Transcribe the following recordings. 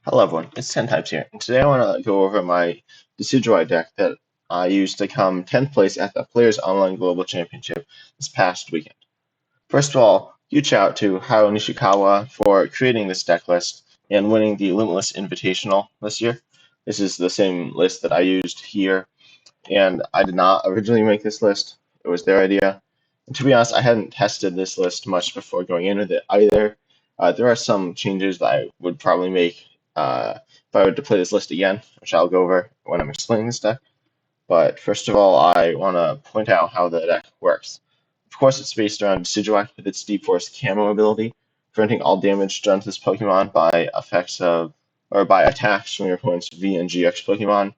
Hello everyone, it's 10 Types here, and today I want to go over my Decidueye deck that I used to come 10th place at the Players Online Global Championship this past weekend. First of all, huge shout out to Hao Nishikawa for creating this deck list and winning the Limitless Invitational this year. This is the same list that I used here, and I did not originally make this list. It was their idea. And to be honest, I hadn't tested this list much before going in with it either. There are some changes that I would probably make if I were to play this list again, which I'll go over when I'm explaining this deck. But first of all, I want to point out how the deck works. Of course, it's based around Decidueye with its Deep Forest Camo ability, preventing all damage done to this Pokemon by by attacks from your opponent's V and GX Pokemon,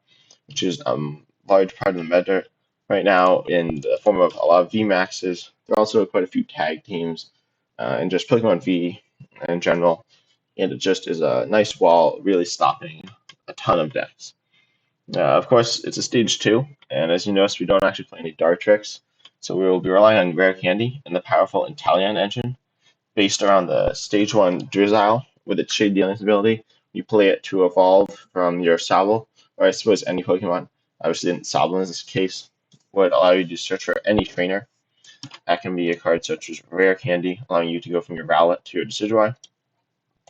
which is large part of the meta right now in the form of a lot of V Maxes. There are also quite a few tag teams and just Pokemon V in general, and it just is a nice wall, really stopping a ton of decks. Of course, it's a stage 2, and as you notice, we don't actually play any dart tricks, so we will be relying on Rare Candy and the powerful Inteleon engine, based around the stage 1 Drizzile with its Shade Dealings ability. You play it to evolve from your Sobble, or I suppose any Pokemon. Obviously, Sobble in this case would allow you to search for any trainer. That can be a card such as Rare Candy, allowing you to go from your Rowlet to your Decidueye,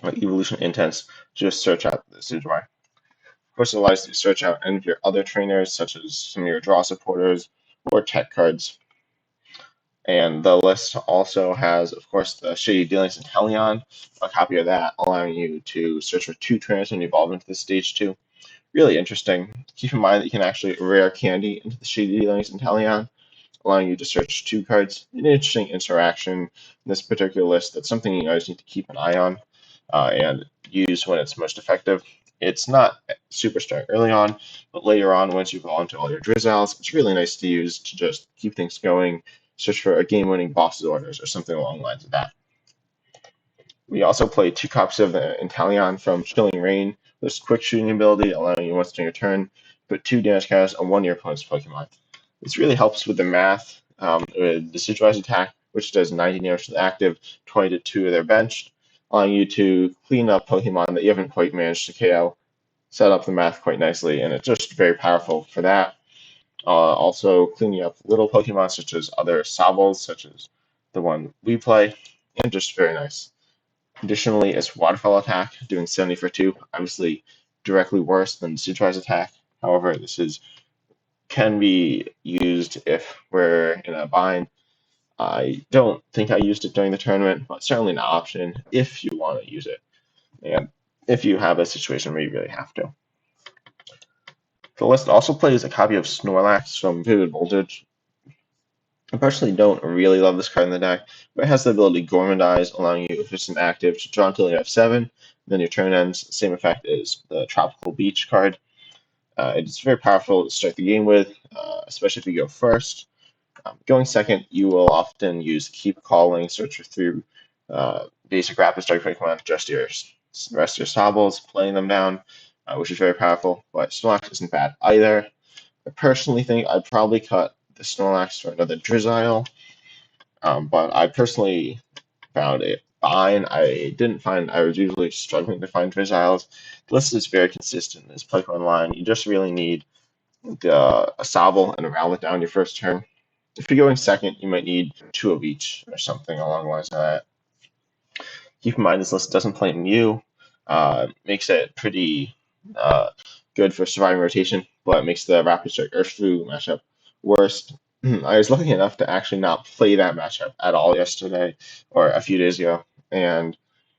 or Evolution Intense, just search out the Decidueye. Of course, it allows you to search out any of your other trainers, such as some of your draw supporters or tech cards. And the list also has, of course, the Shady Dealings and Inteleon, a copy of that, allowing you to search for 2 trainers when you evolve into the stage 2. Really interesting. Keep in mind that you can actually rare candy into the Shady Dealings and Inteleon, allowing you to search 2 cards. An interesting interaction in this particular list. That's something you always need to keep an eye on and use when it's most effective. It's not super strong early on, but later on, once you've gone to all your Drizziles, it's really nice to use to just keep things going, search for a game-winning boss's orders or something along the lines of that. We also play 2 copies of the Inteleon from Chilling Rain. This quick shooting ability, allowing you once during your turn to put 2 damage counters on one of your opponent's Pokemon. This really helps with the math with the Decidueye's attack, which does 90 damage to the active, 20 to 2 of their bench, allowing you to clean up Pokemon that you haven't quite managed to KO, set up the math quite nicely, and it's just very powerful for that. Also cleaning up little Pokemon such as other Sobbles, such as the one we play, and just very nice. Additionally, its Waterfall attack, doing 70 for 2, obviously directly worse than Decidueye's attack. However, can be used if we're in a bind. I don't think I used it during the tournament, but certainly an option if you want to use it, and if you have a situation where you really have to. The list also plays a copy of Snorlax from Vivid Voltage. I personally don't really love this card in the deck, but it has the ability Gourmandize, allowing you, if it's an active, to draw until you have 7, then your turn ends. Same effect as the Tropical Beach card. It's very powerful to start the game with, especially if you go first. Going second, you will often use Keep Calling, search for 3 basic rapid strike Pokemon, just your rest of your Sobbles, playing them down, which is very powerful. But Snorlax isn't bad either. I personally think I'd probably cut the Snorlax for another Drizzile, but I personally found it fine. I didn't find I was usually struggling to find Drizziles. The list is very consistent in this Pokemon line. You just really need a Sobble and a Rowlet down your first turn. If you're going second, you might need 2 of each or something along the lines of that. Keep in mind this list doesn't play Mew. Makes it pretty good for surviving rotation, but it makes the Rapid Strike Urshifu matchup worse. I was lucky enough to actually not play that matchup at all yesterday or a few days ago, and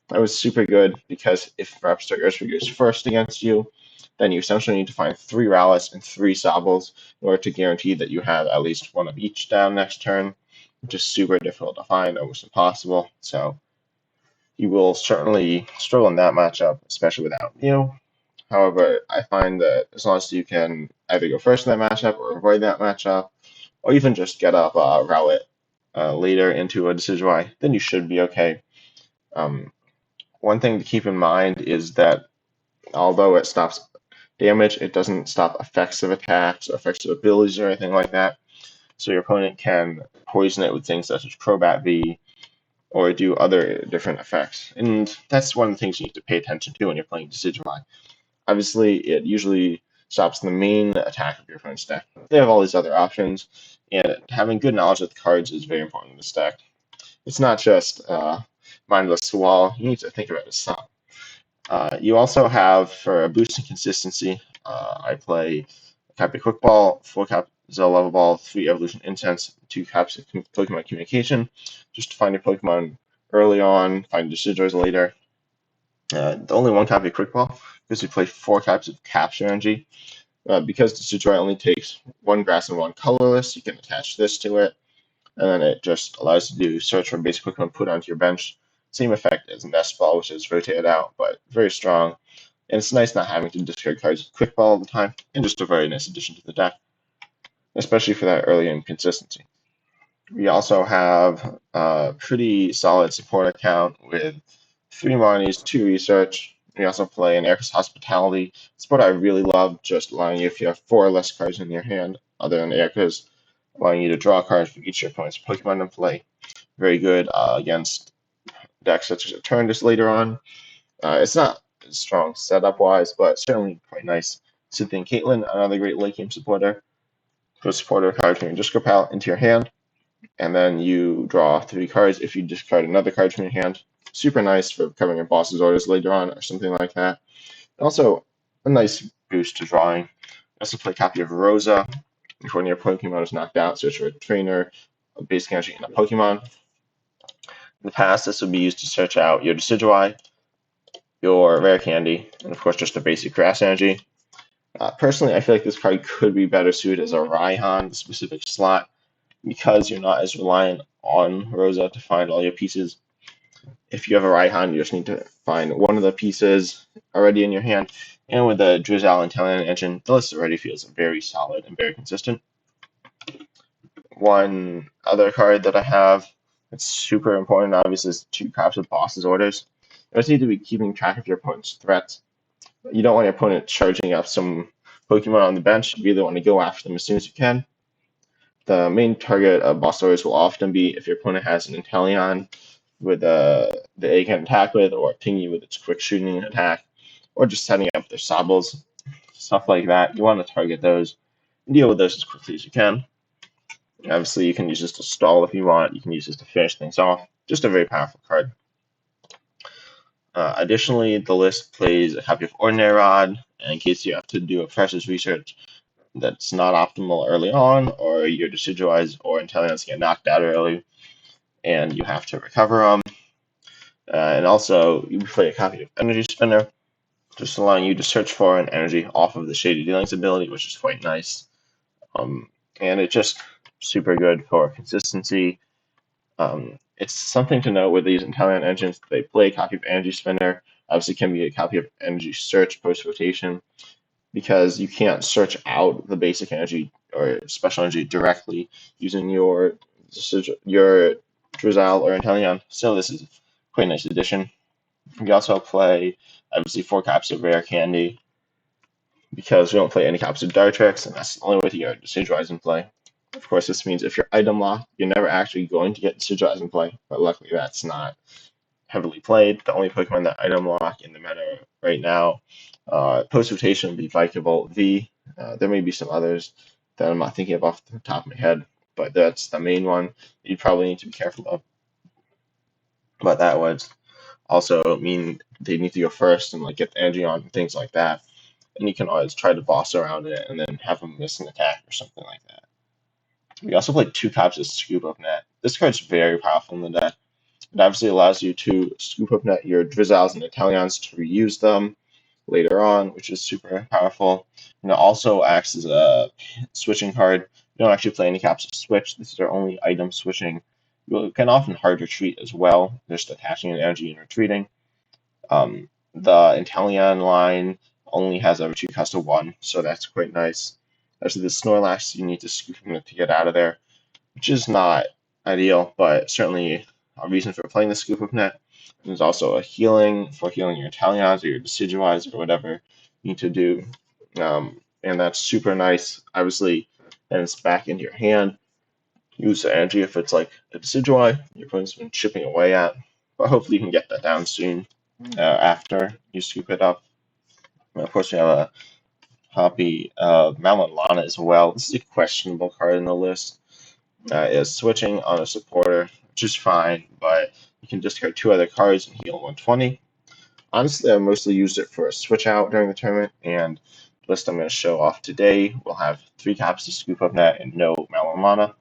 that was super good because if Rapid Strike Urshifu goes first against you, then you essentially need to find 3 Rowlets and 3 Sobbles in order to guarantee that you have at least 1 of each down next turn, which is super difficult to find, almost impossible. So you will certainly struggle in that matchup, especially without Mew. However, I find that as long as you can either go first in that matchup or avoid that matchup, or even just get up Rowlet later into a Decidueye, then you should be okay. One thing to keep in mind is that although it stops damage, it doesn't stop effects of attacks or effects of abilities or anything like that. So your opponent can poison it with things such as Crobat V or do other different effects. And that's one of the things you need to pay attention to when you're playing Decidueye. Obviously, it usually stops the main attack of your opponent's deck. They have all these other options, and having good knowledge of the cards is very important in this deck. It's not just mindless wall. You need to think about it some. You also have, for a boost in consistency, I play a copy of Quick Ball, 4 copies of Level Ball, 3 Evolution Incense, 2 copies of Pokemon Communication, just to find your Pokemon early on, find Decidueyes later. Only 1 copy of Quick Ball, because you play 4 copies of Capture Energy. Because Decidueye only takes 1 grass and 1 colorless, you can attach this to it, and then it just allows you to do search for basic Pokemon put onto your bench. Same effect as Nest Ball, which is rotated out, but very strong. And it's nice not having to discard cards with Quick Ball all the time, and just a very nice addition to the deck, especially for that early in consistency. We also have a pretty solid support account with 3 monies, 2 research. We also play an Erica's Hospitality, support I really love, just allowing you, if you have 4 or less cards in your hand, other than Erica's, allowing you to draw cards for each of your opponent's Pokemon in play. Very good against decks such as Eternus later on. It's not strong setup-wise, but certainly quite nice. Cynthia and Caitlin, another great late game supporter. Put a supporter card from your discard pile into your hand, and then you draw 3 cards if you discard another card from your hand. Super nice for covering your boss's orders later on or something like that. Also, a nice boost to drawing. Also play a copy of Rosa. If one of your Pokemon is knocked out, search for a trainer, a basic energy, and a Pokemon. In the past, this would be used to search out your Decidueye, your Rare Candy, and of course just a basic Grass Energy. Personally, I feel like this card could be better suited as a Raihan, the specific slot, because you're not as reliant on Rosa to find all your pieces. If you have a Raihan, you just need to find one of the pieces already in your hand. And with the Drizzle and Talon engine, the list already feels very solid and very consistent. One other card that I have that's super important, obviously, is 2 copies of Boss's Orders. You just need to be keeping track of your opponent's threats. You don't want your opponent charging up some Pokemon on the bench. You either want to go after them as soon as you can. The main target of boss orders will often be if your opponent has an Inteleon with the A can attack with, or a Tingy with its quick shooting attack, or just setting up their Sobbles, stuff like that. You want to target those and deal with those as quickly as you can. Obviously, you can use this to stall if you want. You can use this to finish things off. Just a very powerful card. Additionally, the list plays a copy of Ordinary Rod, in case you have to do a Precious Research that's not optimal early on, or your Decidueyes or Inteleons get knocked out early, and you have to recover them. And also, you play a copy of Energy Spinner, just allowing you to search for an energy off of the Shady Dealings ability, which is quite nice. And it's just super good for consistency. It's something to note with these Inteleon engines. They play a copy of Energy Spinner. Obviously, can be a copy of Energy Search post rotation, because you can't search out the basic energy or special energy directly using your Drizzle or Inteleon. So this is quite a nice addition. We also play, obviously, 4 copies of Rare Candy, because we don't play any copies of Dartrix, and that's the only way to get Decidueyes in play. Of course, this means if you're item locked, you're never actually going to get Decidueyes in play, but luckily that's not heavily played. The only Pokemon that item lock in the meta right now, post-rotation would be Vikavolt V. There may be some others that I'm not thinking of off the top of my head, but that's the main one you probably need to be careful of. But that would also mean they need to go first and like get the energy on and things like that. And you can always try to boss around it and then have them miss an attack or something like that. We also play 2 copies of Scoop Up Net. This card's very powerful in the deck. It obviously allows you to Scoop Up Net your Drizzles and Inteleons to reuse them later on, which is super powerful. And it also acts as a switching card. You don't actually play any copies of Switch. This is our only item switching. You can often hard retreat as well, just attaching an energy and retreating. The Inteleon line only has a retreat cost of 1, so that's quite nice. Actually, the Snorlax, you need to scoop him to get out of there, which is not ideal, but certainly a reason for playing the Scoop of Net. There's also a healing for healing your Inteleons or your Decidueyes or whatever you need to do. And that's super nice. Obviously, then it's back into your hand. use the energy if it's like a Decidueye your opponent's been chipping away at. But hopefully you can get that down soon after you scoop it up. And of course, we have a copy of Lana as well. This is a questionable card in the list. Is switching on a supporter, which is fine, but you can discard 2 other cards and heal 120. Honestly, I mostly used it for a switch out during the tournament, and the list I'm going to show off today will have 3 copies of Scoop Up Net and no Mana.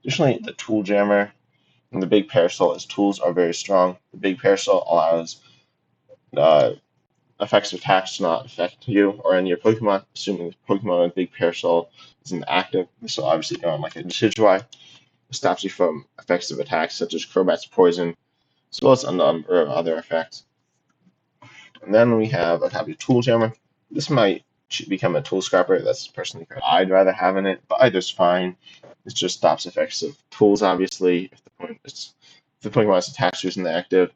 Additionally, the Tool Jammer and the Big Parasol as tools are very strong. The Big Parasol allows effects of attacks to not affect you or any of your Pokemon, assuming the Pokemon with Big Parasol isn't active. This will obviously go on like a Decidueye. It stops you from effects of attacks such as Crobat's Poison, as well as a number of other effects. And then we have a copy of Tool Jammer. This might become a Tool Scrapper. That's personally what I'd rather have in it, but either's fine. It just stops effects of tools, obviously. If the Pokemon's attached isn't active,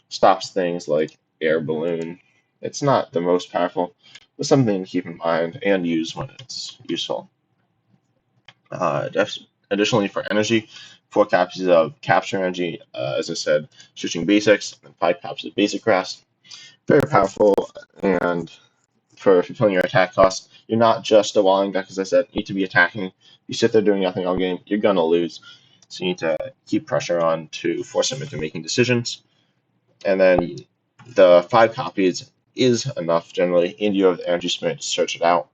stops things like Air Balloon. It's not the most powerful, but something to keep in mind and use when it's useful. Additionally, for energy, 4 copies of Capture Energy, as I said, switching basics, and 5 copies of Basic Grass. Very powerful, and for fulfilling your attack costs, you're not just a walling deck, as I said, you need to be attacking. If you sit there doing nothing all game, you're going to lose. So you need to keep pressure on to force them into making decisions. And then the 5 copies is enough generally, and you have the energy spirit to search it out.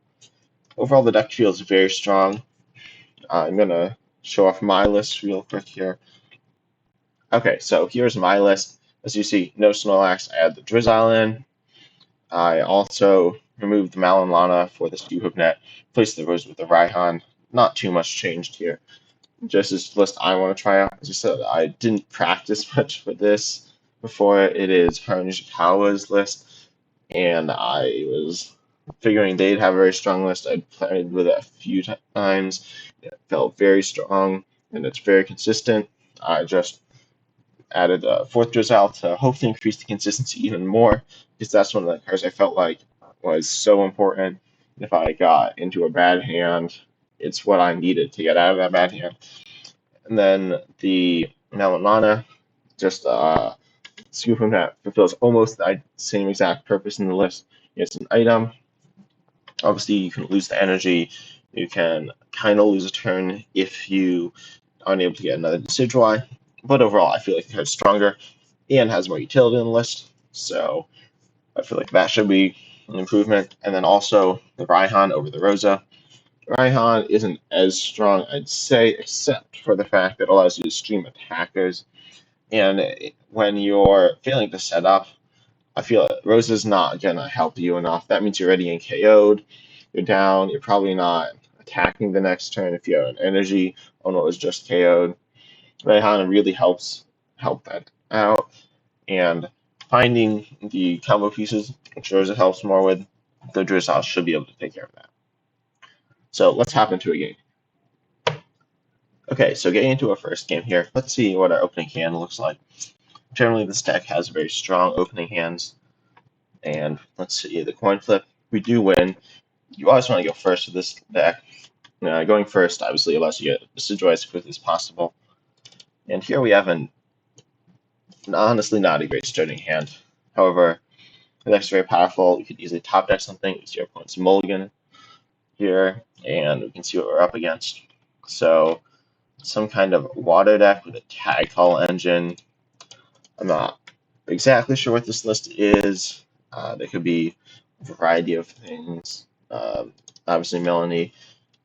Overall, the deck feels very strong. I'm going to show off my list real quick here. Okay, so here's my list. As you see, no Snorlax. I add the Drizzile in. I also removed the Lana for the Scoop Up Net, placed the Rose with the Raihan. Not too much changed here. Just this list I want to try out. As I said, I didn't practice much for this before. It is Haru Nishikawa's list, and I was figuring they'd have a very strong list. I played with it a few times. It felt very strong, and it's very consistent. I just added a 4th Drizzile to hopefully increase the consistency even more, because that's one of the cards I felt like was so important. If I got into a bad hand, it's what I needed to get out of that bad hand. And then the Lana, just Scoop Up Net fulfills almost the same exact purpose in the list. It's an item. Obviously, you can lose the energy. You can kind of lose a turn if you aren't able to get another Decidueye. But overall, I feel like the card's stronger and has more utility in the list. So I feel like that should be an improvement. And then also the Raihan over the Rosa. Raihan isn't as strong, I'd say, except for the fact that it allows you to stream attackers. And when you're failing to set up, I feel like Rosa's not going to help you enough. That means you're already in KO'd, you're down, you're probably not attacking the next turn if you have an energy. Oh no, it was just KO'd. Raihan really help that out. And finding the combo pieces, which Rosa helps more with, the Drizzile should be able to take care of that. So let's hop into a game. Okay, so getting into our first game here, let's see what our opening hand looks like. Generally, this deck has very strong opening hands. And let's see, the coin flip, we do win. You always want to go first with this deck. Going first, obviously, allows you to get Decidueye as quickly as possible. And here we have honestly not a great starting hand. However, the deck's very powerful. You could easily top deck something. You see our opponent's mulligan here, and we can see what we're up against. So, some kind of water deck with a tag call engine. I'm not exactly sure what this list is. There could be a variety of things. Obviously, Melanie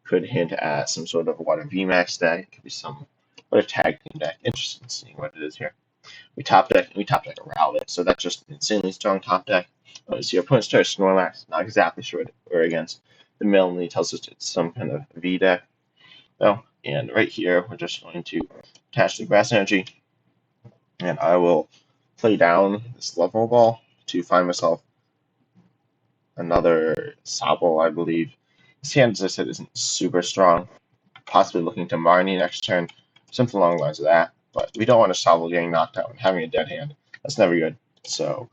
could hint at some sort of water VMAX deck. It could be some water tag team deck. Interesting seeing what it is here. We top deck a Rowlet, so that's just an insanely strong top deck. So your opponent starts Snorlax, not exactly sure what we're against. The Melanie tells us it's some kind of V deck. And right here, we're just going to attach the Grass Energy, and I will play down this level ball to find myself another Sobble, I believe. This hand, as I said, isn't super strong. Possibly looking to Marnie next turn, something along the lines of that. But we don't want a Sobble getting knocked out and having a dead hand. That's never good. So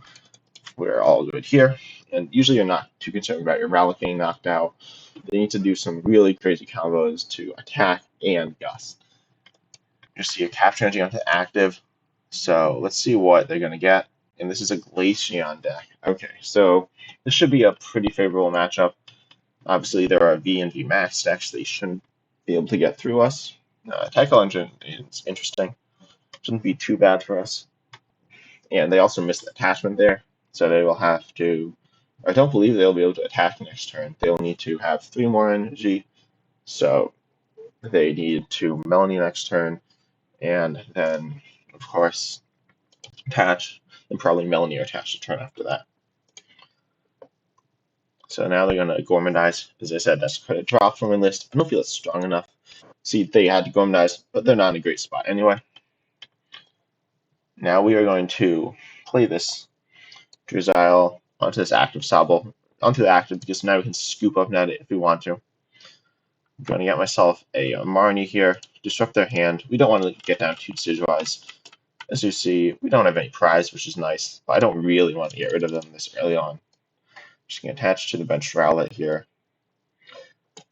we're all good here. And usually you're not too concerned about your Rowlet getting knocked out. They need to do some really crazy combos to attack and gust. You see a capture energy onto active. So let's see what they're going to get. And this is a Glaceon deck. Okay, so this should be a pretty favorable matchup. Obviously, there are V and V Max decks they shouldn't be able to get through us. Tackle Engine is interesting. Shouldn't be too bad for us. And they also missed the attachment there, so they will have to. I don't believe they'll be able to attack next turn. They'll need to have 3 more energy, so they need to Melanie next turn, and then, of course, attach, and probably Melanie or attach the turn after that. So now they're going to Gormandize. As I said, that's credit drop from my list. I don't feel it's strong enough. See, they had to Gormandize, but they're not in a great spot anyway. Now we are going to play this Decidueye onto this active Sobble, onto the active, because now we can scoop up net if we want to. I'm going to get myself a Marnie here, disrupt their hand. We don't want to get down 2 Decidueyes. As you see, we don't have any prize, which is nice, but I don't really want to get rid of them this early on. Just going to attach to the bench Rowlet here.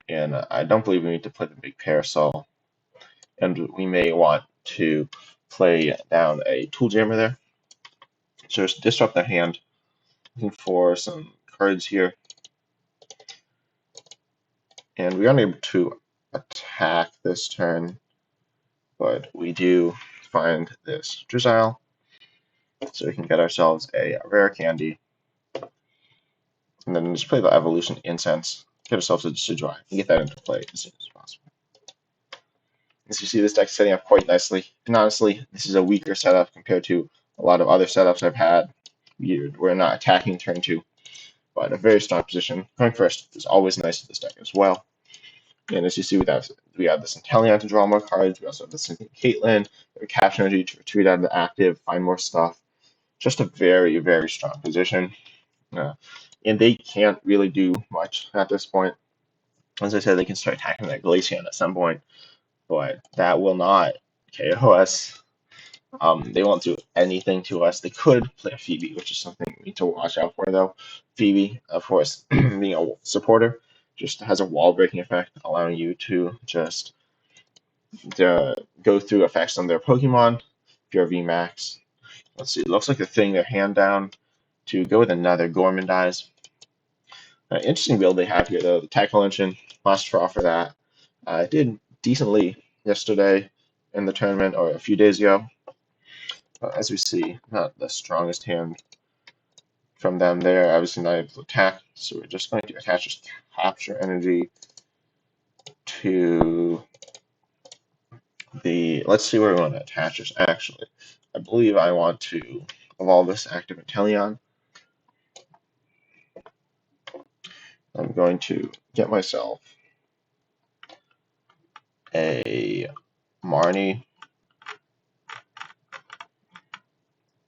And I don't believe we need to play the big Parasol. And we may want to play down a Tool Jammer there. So just disrupt their hand. Looking for some cards here. And we aren't able to attack this turn, but we do find this Decidueye. So we can get ourselves a rare candy. And then just play the Evolution Incense. Get ourselves a Decidueye and get that into play as soon as possible. As you see, this deck setting up quite nicely. And honestly, this is a weaker setup compared to a lot of other setups I've had. We're not attacking turn 2, but a very strong position. Going first is always nice with this deck as well. And as you see, we have this Inteleon to draw more cards. We also have this Caitlyn, we have Capture Energy to retreat out of the active, find more stuff. Just a very, very strong position. And they can't really do much at this point. As I said, they can start attacking that Glaceon at some point, but that will not KO us. They won't do anything to us. They could play a Phoebe, which is something we need to watch out for, though. Phoebe, of course, being a supporter, just has a wall-breaking effect, allowing you to just go through effects on their Pokemon. If you're VMAX, let's see, it looks like they're thinning their hand down to go with another Gormandize. Interesting build they have here, though. The Tackle Engine, must offer that. It did decently yesterday in the tournament, or a few days ago. As we see, not the strongest hand from them there. Obviously not able to attack, so we're just going to attach this Capture Energy to the... Let's see where we want to attach this, actually. I believe I want to evolve this active Inteleon. I'm going to get myself a Marnie,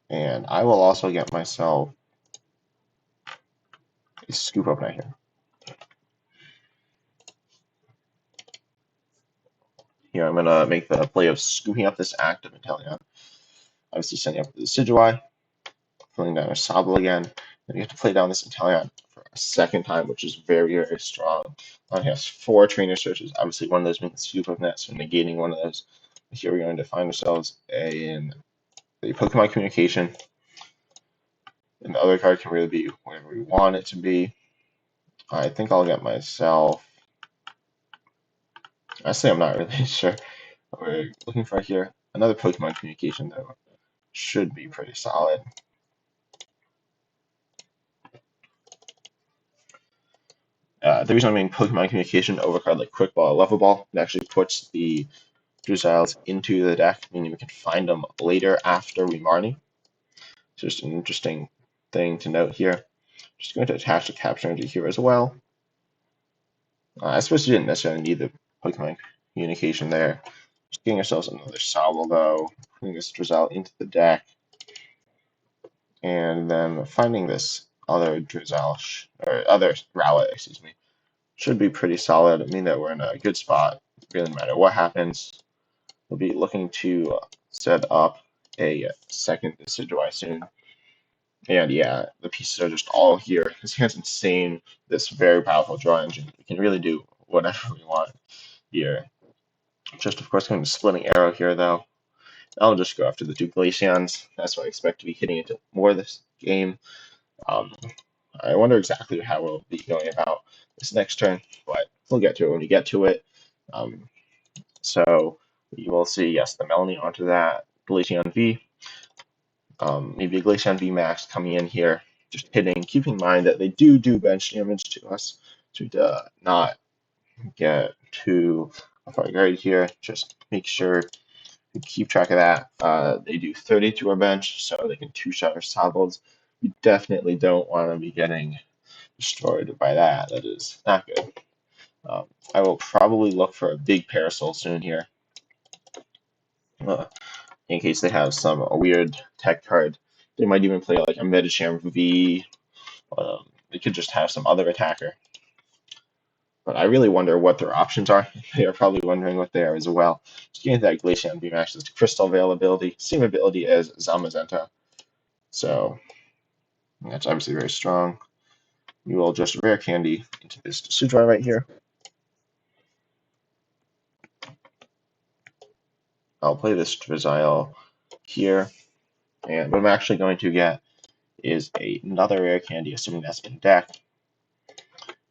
and I will also get myself a Scoop Up Knight here. Here I'm going to make the play of scooping up this active Inteleon. Obviously sending up the Decidueye, pulling down a Sobble again. Then you have to play down this Inteleon for a second time, which is very, very strong. It has 4 trainer searches. Obviously one of those being the Scoop Up Net, so negating one of those. Here we're going to find ourselves in the Pokemon Communication. And the other card can really be whatever we want it to be. I think I'll get myself... Honestly, I'm not really sure what we're looking for here. Another Pokemon Communication, though, should be pretty solid. The reason I'm making Pokemon Communication over a card like Quick Ball or Level Ball, it actually puts the Decidueyes into the deck, meaning we can find them later after we Marnie. So just an interesting thing to note here. Just going to attach the Capture Energy here as well. I suppose you didn't necessarily need the Pokemon Communication there. Just getting ourselves another Sobble, though, putting this Decidueye into the deck, and then finding this other Decidueye, or other Rowlet, excuse me, should be pretty solid. I mean that we're in a good spot. Really, no matter what happens, we'll be looking to set up a second Decidueye soon. And yeah, the pieces are just all here. This hand's insane. This very powerful draw engine. We can really do whatever we want here. Just, of course, going to Splitting Arrow here, though. I'll just go after the two Glaceons. That's what I expect to be hitting into more this game. Um, I wonder exactly how we'll be going about this next turn, but we'll get to it when we get to it. Um, so you will see, yes, the Melanie onto that Glaceon V. Maybe a Glaceon V Max coming in here, just hitting, keeping in mind that they do bench damage to us to not get too far right here. Just make sure you keep track of that. They do 30 to our bench, so they can two-shot our Sobbles. You definitely don't want to be getting destroyed by that. That is not good. Um, I will probably look for a big Parasol soon here, in case they have some weird tech card. They might even play like a Medicham V. They could just have some other attacker. But I really wonder what their options are. They are probably wondering what they are as well. Just getting that Glaceon beam access to Crystal availability, same ability as Zamazenta. So that's obviously very strong. We will just rare candy into this Decidueye right here. I'll play this Drizzile here. And what I'm actually going to get is another rare candy, assuming that's in deck.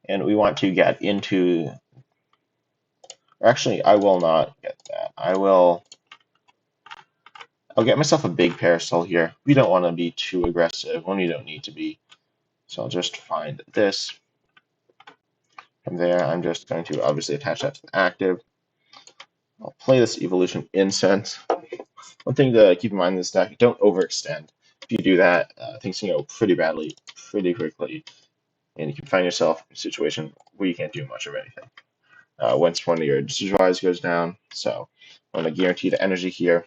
And we want to get into... Actually, I will not get that. I'll get myself a big Parasol here. We don't want to be too aggressive when we don't need to be. So I'll just find this. From there, I'm just going to obviously attach that to the active. I'll play this Evolution Incense. One thing to keep in mind in this deck, don't overextend. If you do that, things can go pretty badly, pretty quickly, and you can find yourself in a situation where you can't do much of anything. Once one of your Decidueyes goes down, so I'm going to guarantee the energy here.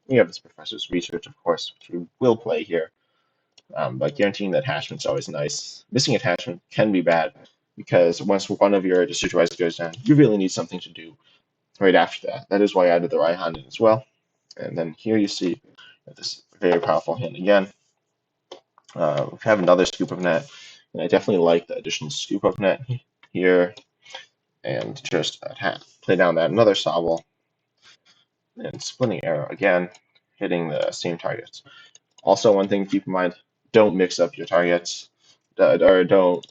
We have this Professor's Research, of course, which we will play here. But guaranteeing the attachment is always nice. Missing attachment can be bad, because once one of your Decidueyes goes down, you really need something to do right after that. That is why I added the Raihan in as well. And then here you see this very powerful hand again. We have another Scoop of Net, and I definitely like the additional Scoop of Net here. And just play down that another Sobble. And Splitting Arrow again, hitting the same targets. Also, one thing to keep in mind, don't mix up your targets, or don't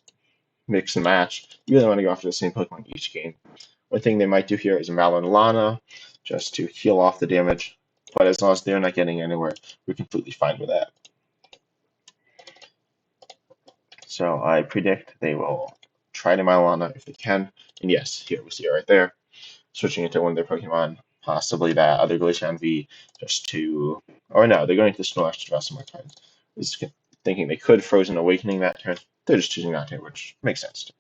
mix and match. You really want to go after the same Pokemon each game. One thing they might do here is Malon Lana, just to heal off the damage. But as long as they're not getting anywhere, we're completely fine with that. So I predict they will try to Malana if they can. And yes, here we see it right there. Switching into one of their Pokemon, possibly that other Glaceon V, just to... Or no, they're going to the Snorlax to draw some more cards. Just thinking they could Frozen Awakening that turn. They're just choosing not to, which makes sense.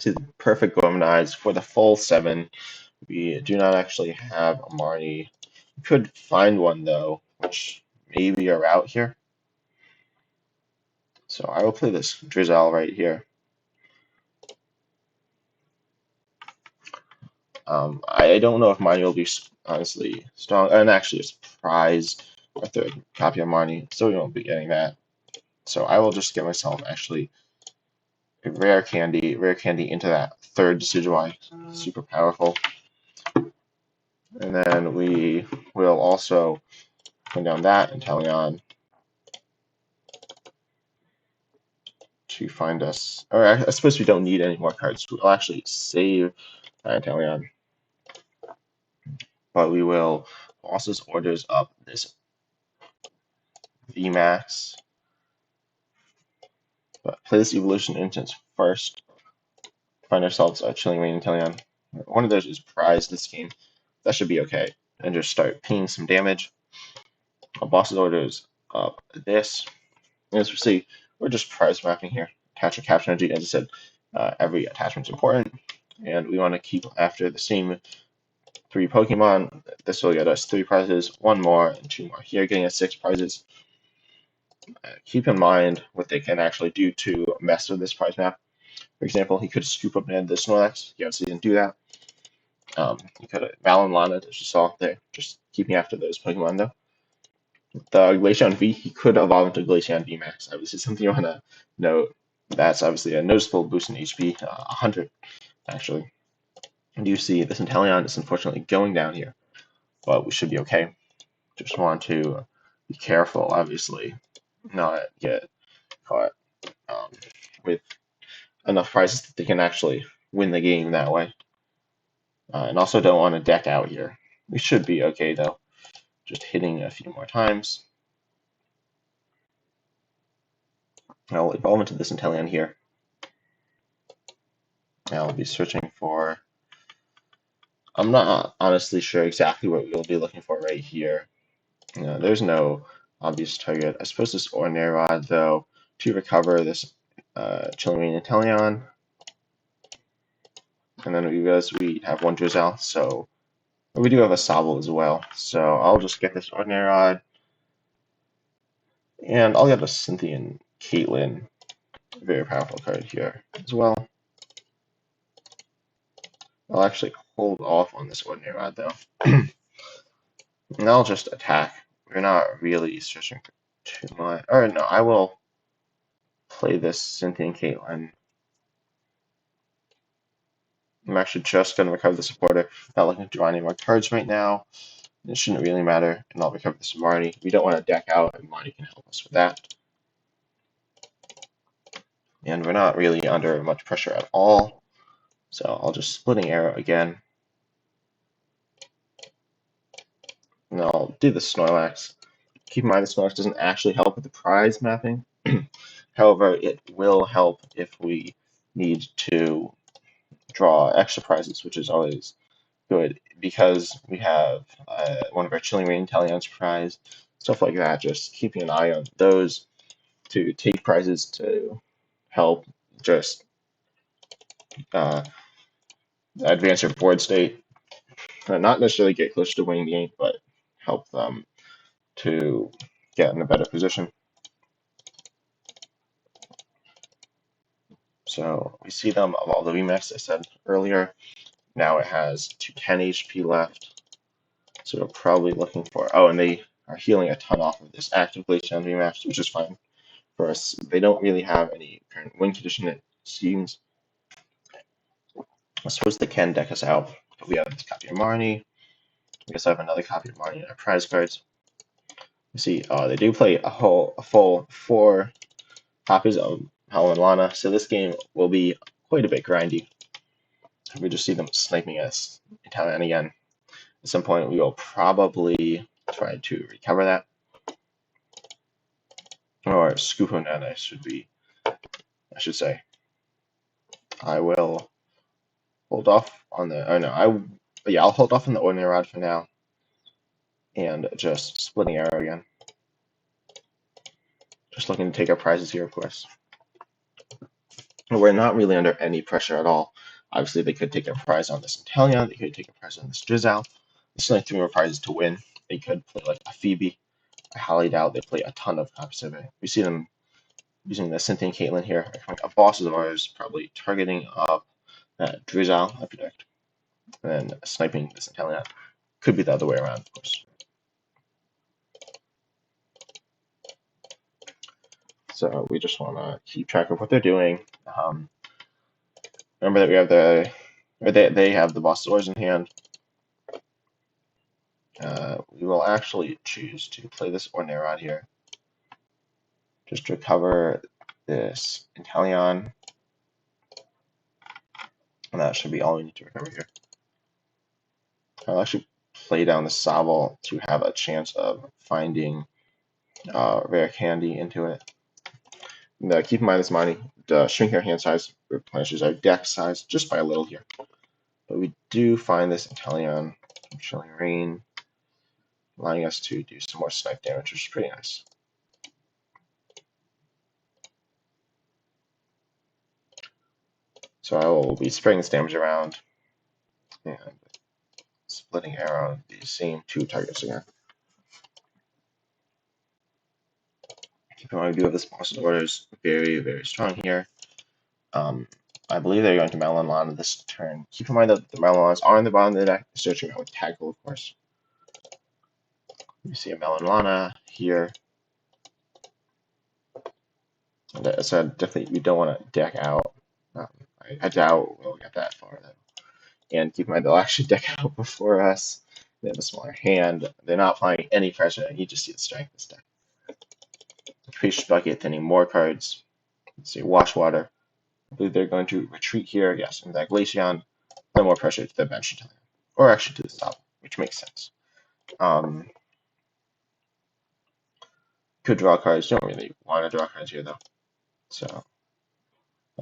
See the perfect Gormanize for the full 7. We do not actually have a Marnie. We could find one, though, which may be a route here. So I will play this Drizzile right here. I don't know if Marnie will be honestly strong, and actually it's prize a third copy of Marnie, so we won't be getting that. So I will just get myself actually a rare candy into that third Decidueye, super powerful. And then we will also put down that Inteleon to find us, or I suppose we don't need any more cards. We'll actually save Inteleon, but we will Boss's Orders up this VMAX. But play this Evolution Instance first. Find ourselves a Chilling Reign Inteleon. One of those is prize this game. That should be okay. And just start pinging some damage. Boss's Orders up this. And as we see, we're just prize mapping here. Attach a capture energy. As I said, every attachment is important. And we want to keep after the same 3 Pokemon. This will get us 3 prizes, 1 more, and 2 more here, getting us 6 prizes. Keep in mind what they can actually do to mess with this prize map. For example, he could scoop up and the Snorlax. He obviously didn't do that. He could have Malon Lana, as you saw there, just keeping after those Pokemon though. The Glaceon V, he could evolve into Glaceon V Max. Obviously, something you want to note. That's obviously a noticeable boost in HP, 100 actually. And you see this Inteleon is unfortunately going down here, but we should be okay. Just want to be careful, obviously, not get caught with enough prizes that they can actually win the game that way. And also don't want to deck out here. We should be okay though. Just hitting a few more times. I'll evolve into this Inteleon here. I'll be searching for... I'm not honestly sure exactly what we'll be looking for right here. There's no obvious target. I suppose this Ordinary Rod, though, to recover this Chilling Reign Inteleon. And then we have one Drizzle, so we do have a Sobble as well. So I'll just get this Ordinary Rod. And I'll get a Cynthian Caitlyn. Very powerful card here as well. I'll actually hold off on this Ordinary Rod, though. And I'll just attack. We're not really searching for too much. Or no, I will play this Cynthian Caitlyn. I'm actually just going to recover the supporter. Not looking to draw any more cards right now. It shouldn't really matter, and I'll recover this Marnie. We don't want to deck out, and Marnie can help us with that. And we're not really under much pressure at all. So I'll just Splitting Arrow again. And I'll do the Snorlax. Keep in mind the Snorlax doesn't actually help with the prize mapping. However, it will help if we need to draw extra prizes, which is always good because we have one of our Chilling Reign Inteleon's prize, stuff like that. Just keeping an eye on those to take prizes to help just advance your board state. Not necessarily get closer to winning the game, but help them to get in a better position. So we see them of all the VMAX I said earlier. Now it has 210 HP left. So we're probably looking for... Oh, and they are healing a ton off of this active Glaceon VMAX, which is fine for us. They don't really have any current win condition, it seems. I suppose they can deck us out. We have this copy of Marnie. I guess I have another copy of Marnie in our prize cards. You see, they do play a full 4 copies of Howlin' Lana, so this game will be quite a bit grindy. We just see them sniping us Italian again. At some point, we will probably try to recover that. Or Scoopon, I should say. I will hold off on the... Oh no, I'll hold off on the Ordinary Rod for now. And just Splitting Arrow again. Just looking to take our prizes here, of course. We're not really under any pressure at all. Obviously, they could take a prize on this Inteleon. They could take a prize on this Drizzle. There's only 3 more prizes to win. They could play like a Phoebe. I highly doubt they play a ton of copies of it. We see them using the Cynthian Caitlyn here. A boss of ours probably targeting up Drizzle, I predict. And then sniping this Inteleon. Could be the other way around, of course. So we just want to keep track of what they're doing. Remember that we have they have the boss swords in hand. We will actually choose to play this Ordinary Rod here. Just to recover this Inteleon. And that should be all we need to recover here. I'll actually play down the Sobble to have a chance of finding rare candy into it. And, keep in mind this money, shrink our hand size replenishes our deck size just by a little here. But we do find this Inteleon from Chilling Reign, allowing us to do some more snipe damage, which is pretty nice. So I will be spreading this damage around and Splitting Arrow the same 2 targets again. Keep in mind we do have this boss orders very, very strong here. I believe they're going to Melon Lana this turn. Keep in mind that the Melon Lanas are on the bottom of the deck, searching out with Tackle, of course. You see a Melon Lana here. So definitely we don't want to deck out. I doubt we'll get that far though. And keep in mind, they'll actually deck out before us. They have a smaller hand. They're not applying any pressure, and you just see the strength of this deck. Capricious Bucket, thinning more cards. Let's see, Washwater. I believe they're going to retreat here. Yes, and that Glaceon. Apply more pressure to the bench, or actually to the top, which makes sense. Could draw cards. Don't really want to draw cards here, though. So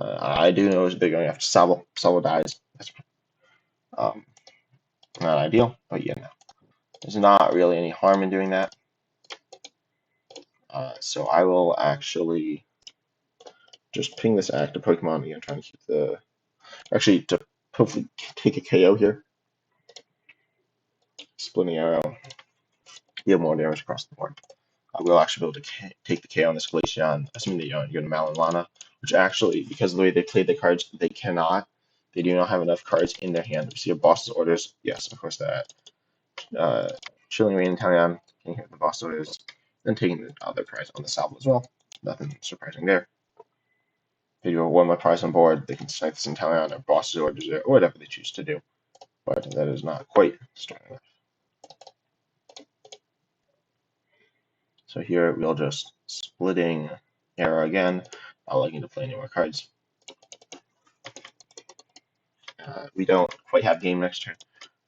I do know they're going after Sobble. Sobble dies. That's not ideal, but yeah, no. There's not really any harm in doing that. So I will actually just ping this active Pokemon again, trying to keep the... Actually, to hopefully take a KO here. Splitting Arrow. Deal more damage across the board. I will actually be able to take the KO on this Glaceon, assuming that you're going to Malon Lana, which actually, because of the way they played the cards, they cannot. They do not have enough cards in their hand. We see a boss's orders. Yes, of course, that. Chilling Rain Italian, taking the boss orders, and taking the other prize on the Salvo as well. Nothing surprising there. They do one more prize on board, they can snipe this Italian or boss's orders or whatever they choose to do. But that is not quite strong enough. So here we'll just splitting Arrow again, not liking to play any more cards. We don't quite have game next turn.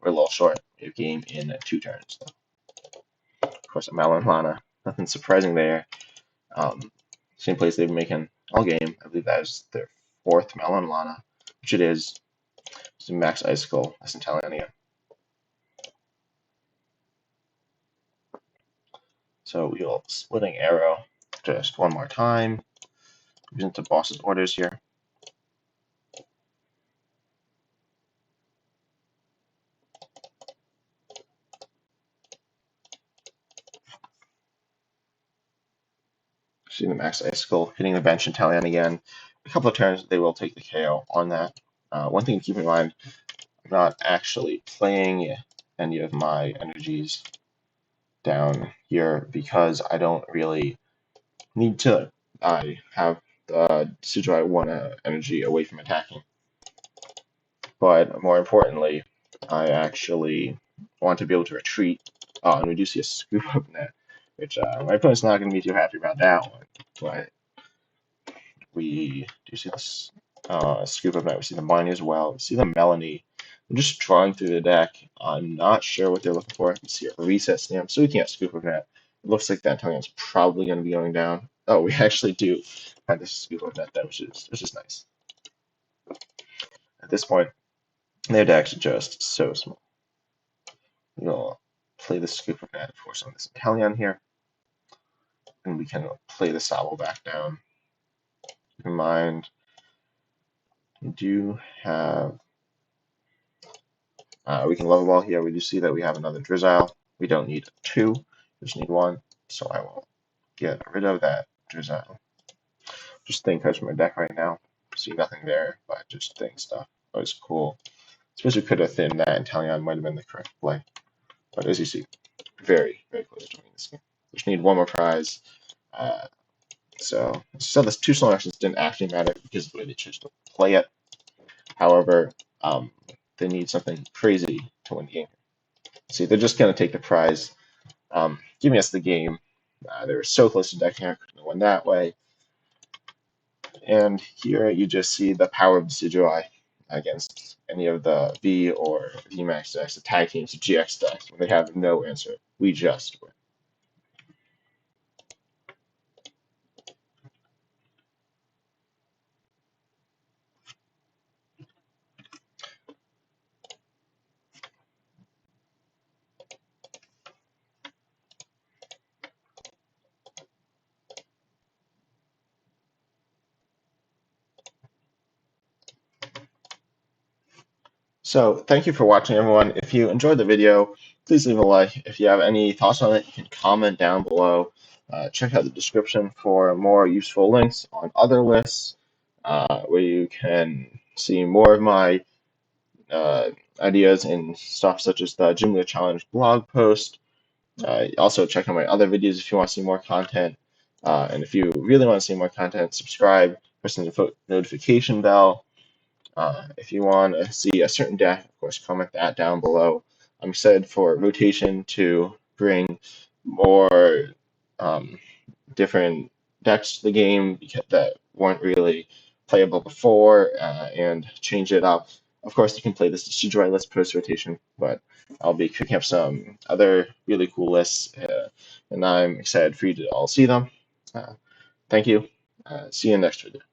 We're a little short. We have game in 2 turns. So. Of course, a Malon Lana. Nothing surprising there. Same place they've been making all game. I believe that is their 4th Malon Lana, which it is. It's a Max Icicle, Centelania. So we'll splitting Arrow just one more time. Using the boss's orders here. See the Max Icicle hitting the bench and Talion again. A couple of turns, they will take the KO on that. One thing to keep in mind, I'm not actually playing any of my energies down here because I don't really need to. I have Decidueye 1 energy away from attacking. But more importantly, I actually want to be able to retreat. Oh, and we do see a Scoop Up Net, which my opponent's not going to be too happy about that one. But we do see this Scoop Up Net. We see the Miney as well. We see the Melanie. I'm just drawing through the deck. I'm not sure what they're looking for. We see a Reset Stamp, so we can't Scoop Up Net. It looks like that Italian's probably going to be going down. Oh, we actually do have this Scoop Up Net, which is nice. At this point, their deck's just so small. We'll play the Scoop Up Net, force on this Italian here, and we can play the Sobble back down. Keep in mind, we do have... we can level ball here. We do see that we have another Drizzile. We don't need 2, we just need 1. So I will get rid of that Drizzile. Just thinning cards from my deck right now. See nothing there, but just thinning stuff. That was cool. Suppose we could have thinned that, and Talion might have been the correct play. But as you see, very, very close to winning this game. Just need 1 more prize. So the 2 slow actions didn't actually matter because of the way they chose to play it. However, they need something crazy to win the game. See, they're just going to take the prize, giving us the game. They were so close to decking out, couldn't have won that way. And here you just see the power of Decidueye against any of the V or VMAX decks, the tag teams, the GX decks, when they have no answer. We just win. So thank you for watching, everyone. If you enjoyed the video, please leave a like. If you have any thoughts on it, you can comment down below. Check out the description for more useful links on other lists where you can see more of my ideas and stuff such as the Gym Leader Challenge blog post. Also check out my other videos if you want to see more content. And if you really want to see more content, subscribe, press the notification bell. If you want to see a certain deck, of course, comment that down below. I'm excited for rotation to bring more um, different decks to the game that weren't really playable before, and change it up. Of course, you can play this Decidueye list post rotation, but I'll be cooking up some other really cool lists, and I'm excited for you to all see them. Uh, Thank you. See you next video.